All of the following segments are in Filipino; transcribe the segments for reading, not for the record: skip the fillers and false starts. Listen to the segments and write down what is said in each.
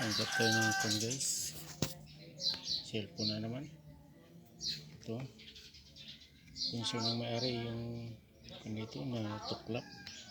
Angkat tayo ng phone guys. Cellphone na naman. Ito. Kung sino nang may-ari yung dito na tuklap.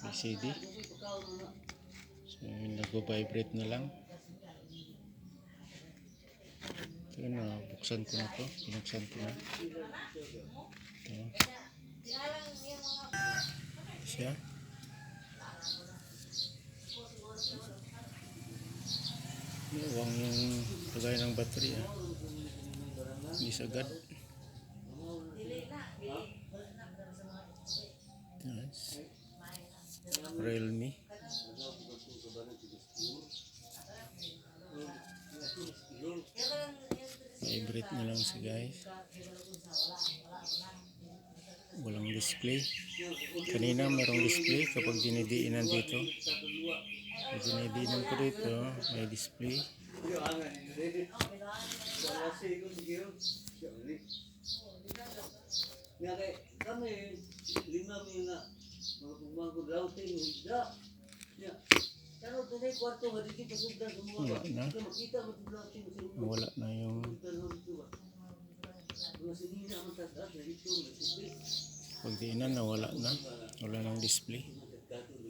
LCD. So nagbo-vibrate na lang. Ito na. Buksan ko na to. Pinuksan ko na. Ito. Siya. Iwang yung lagay ng battery hindi sagad. Yes. Realme. Vibrate na lang siya guys. Walang display. Kanina merong display kapag dinidiinan dito. Pag dinidiinan ko dito may display. Wala na yung pag diinan na wala ng display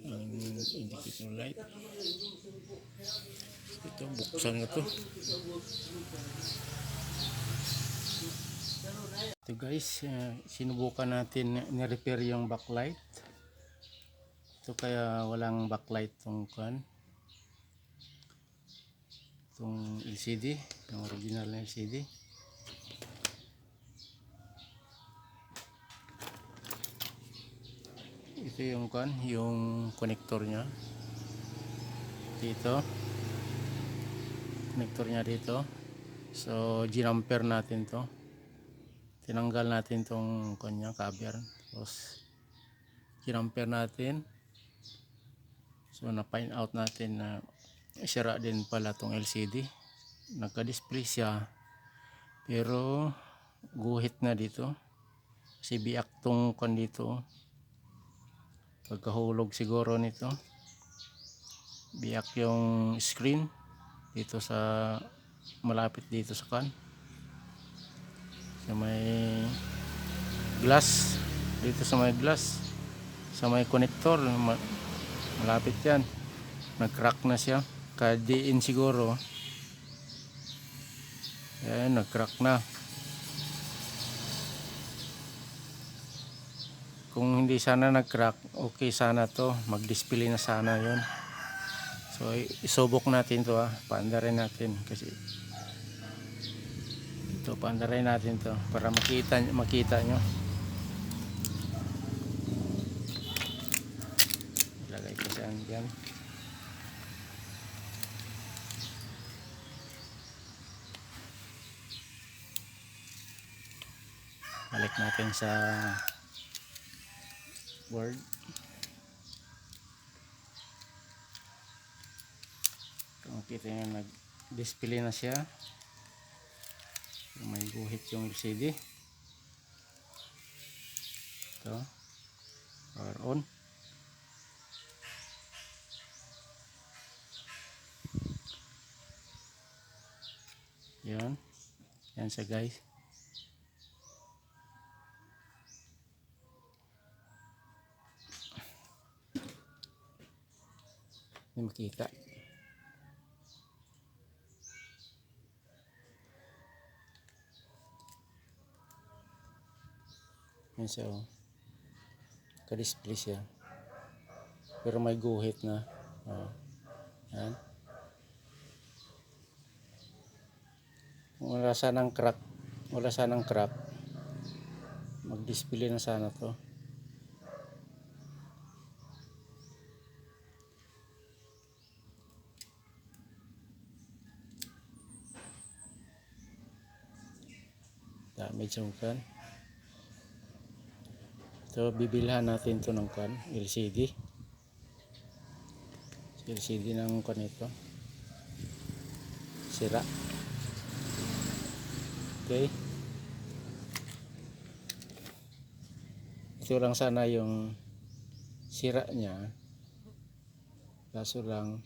ang indicator light. Ito buksan na to. Ito guys, sinubukan natin ni-repair yung backlight. Ito kaya walang backlight tong LCD, yung original na LCD. Ito yung yung connector nya dito. Connector nya dito. So, ginamper natin to. Tinanggal natin tong kanya cover. Tapos ginamper natin. So, na-find out natin na sira din pala tong LCD. Nagka-display siya. Pero guhit na dito. Kasi biak tong dito. Pagkahulog siguro nito. Biak yung screen dito sa malapit dito sa sa may glass, dito sa may glass, sa may connector malapit yan. Nag-crack na siya. Kadiin siguro. Ayan, nag-crack na. Kung hindi sana nag-crack, okay sana to. Mag-display na sana yun. So, isubok natin to paandarin natin. Kasi ito, paandarin natin to para makita nyo. Ilagay ko siya dyan. Balik natin sa board. Kung kita nyo, nag-display na siya. May guhit yung LCD. Ito. Power on. Yan. Yan siya guys. Hindi makita. Yan siya ka-display siya. Pero may guhit na. Yan. Wala sanang crack. Mag-display na sana to. Damage yung So, bibilhan natin to ng LCD. LCD ng ito. Sira. Okay. Ito lang sana yung sira niya. Kaso lang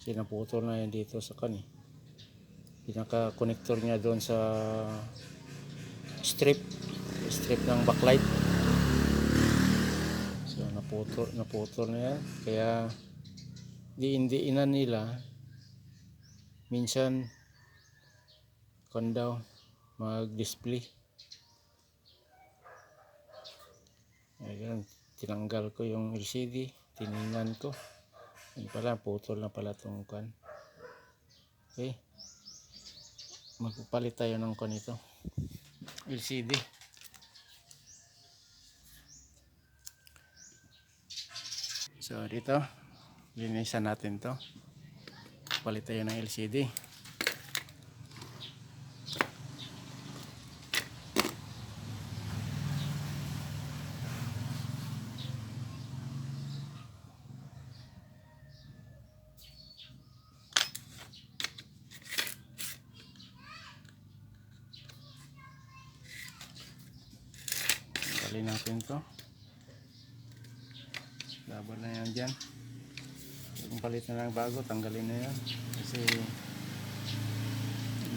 Sinaputol na yan dito sa kan eh. Pinaka connector niya doon sa strip ng backlight. So naputol na yan, kaya diin-diinan nila minsan kon daw mag-display. Ayun, tinanggal ko yung LCD, tiningnan ko, yun pala, putol na pala itong kan. Okay, magpapalit tayo ng kan ito, LCD. So dito linisan natin to, palit tayo ng LCD. Tanggalin natin to, laban na yan dyan. Kung palit na lang bago, tanggalin na yan kasi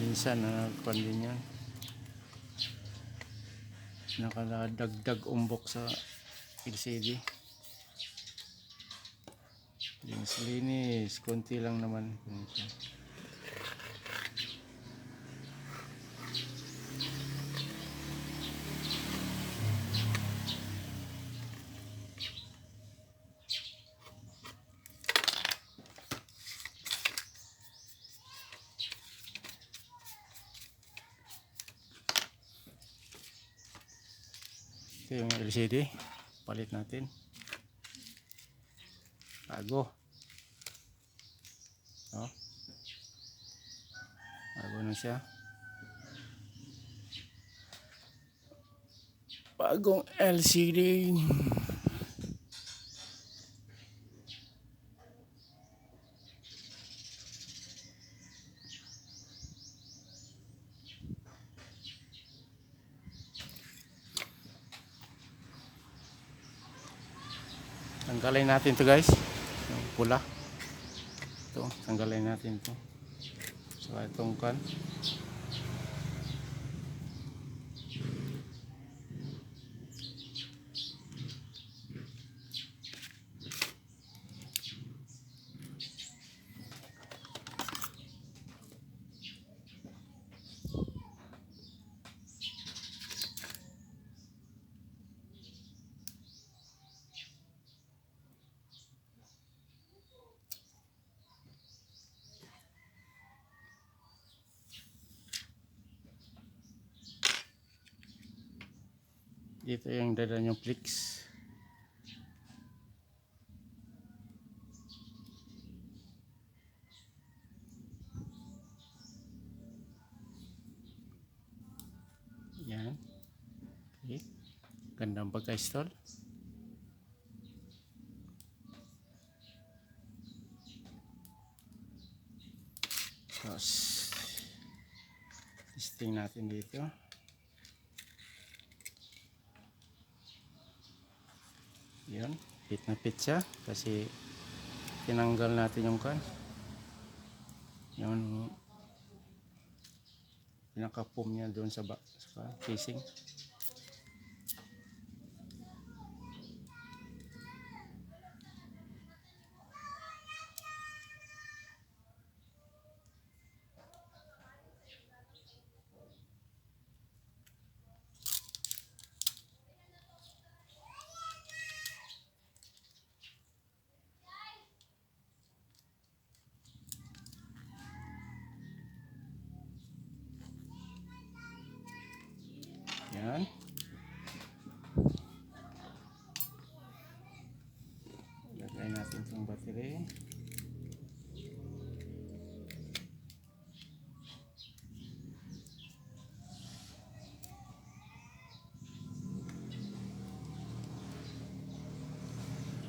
minsan nakakuan din yan, nakadagdag umbok sa LCD. Linis, konti lang naman. Ito yung LCD, palit natin bago. Oh, bago na siya, bagong LCD. Tanggalin natin to guys, yung pula ito, tanggalin natin to. So itong kan, dito yung dala yung flicks. Yan, okay, gandang pagka-install. Tapos testing natin dito. Yan, fit na fit siya kasi tinanggal natin yung kan, yung pinaka-foam niya doon sa casing. Yan, lagay natin itong battery.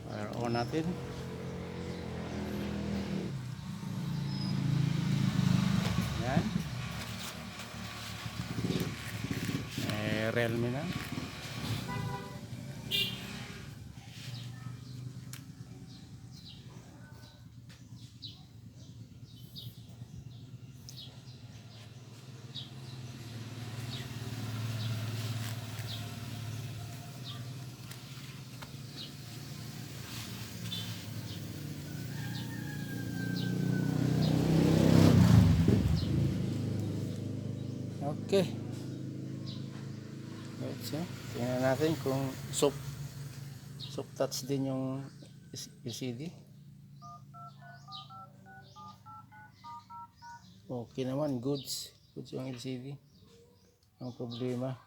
Power on natin. Yan, Realme na. Okay. Let's see. Tingnan natin kung soft touch din yung LCD. Okay naman, goods yung LCD. Ang problema,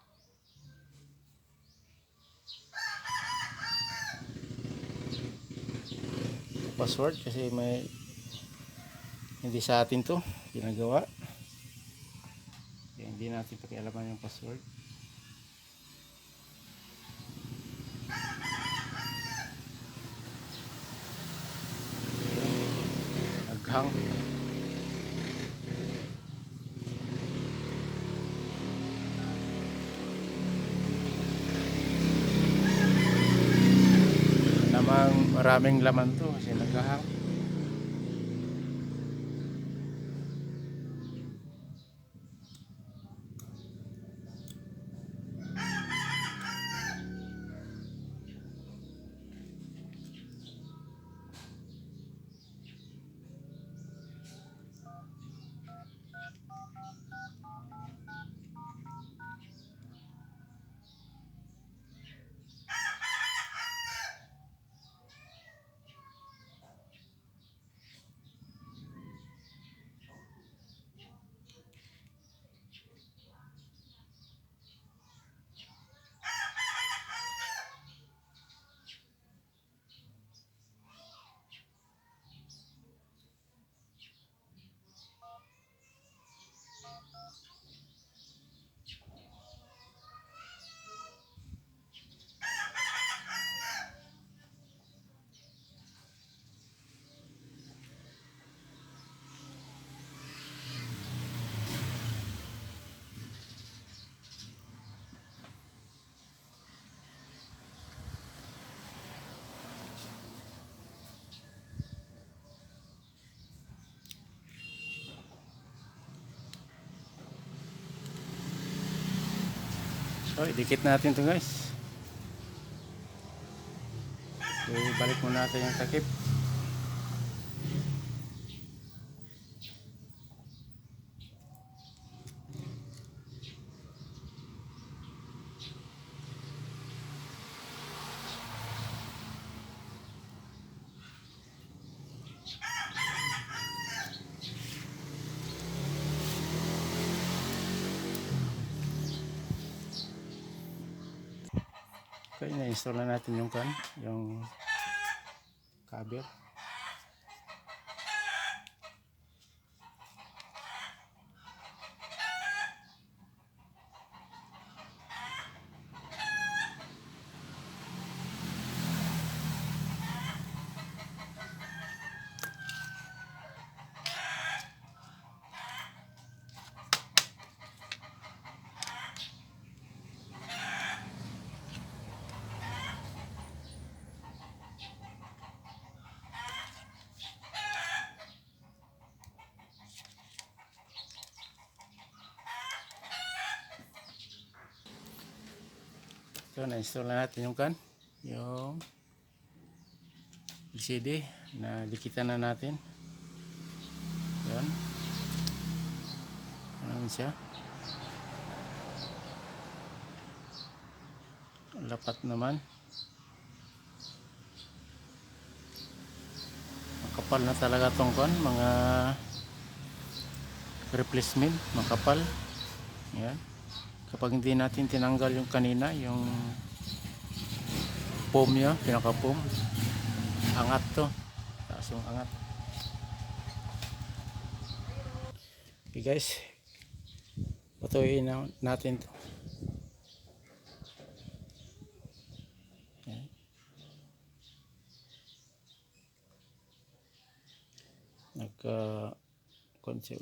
password, kasi may hindi sa atin to ginagawa. Kaya hindi natin pakialaman yung password. Naghang. Namang maraming laman to kasi naghahang. So, idikit natin to guys. So, balik muna natin yung takip. Okay, na-install na natin yung cover. So, na-install na natin yung LCD na dikitan na natin. Yan. Ano siya? Lapat naman. Makapal na talaga tong mga replacement, makapal. Yan. Kapag hindi natin tinanggal yung kanina, yung foam niya, pinaka-foam, angat to. Taas yung angat. Okay guys, patuloy natin to. Yan. Nagka-konsep.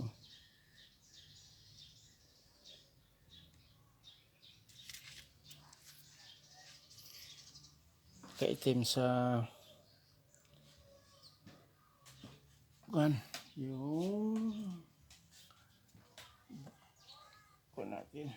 Kaitim sa yung natin.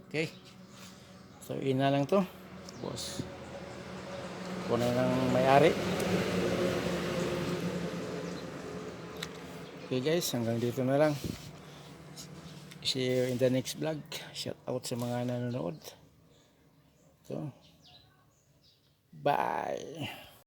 Okay. So, ina lang to. Tapos, kunin ng may-ari. Okay guys, hanggang dito na lang. See you in the next vlog. Shout out sa mga nanonood. So, bye!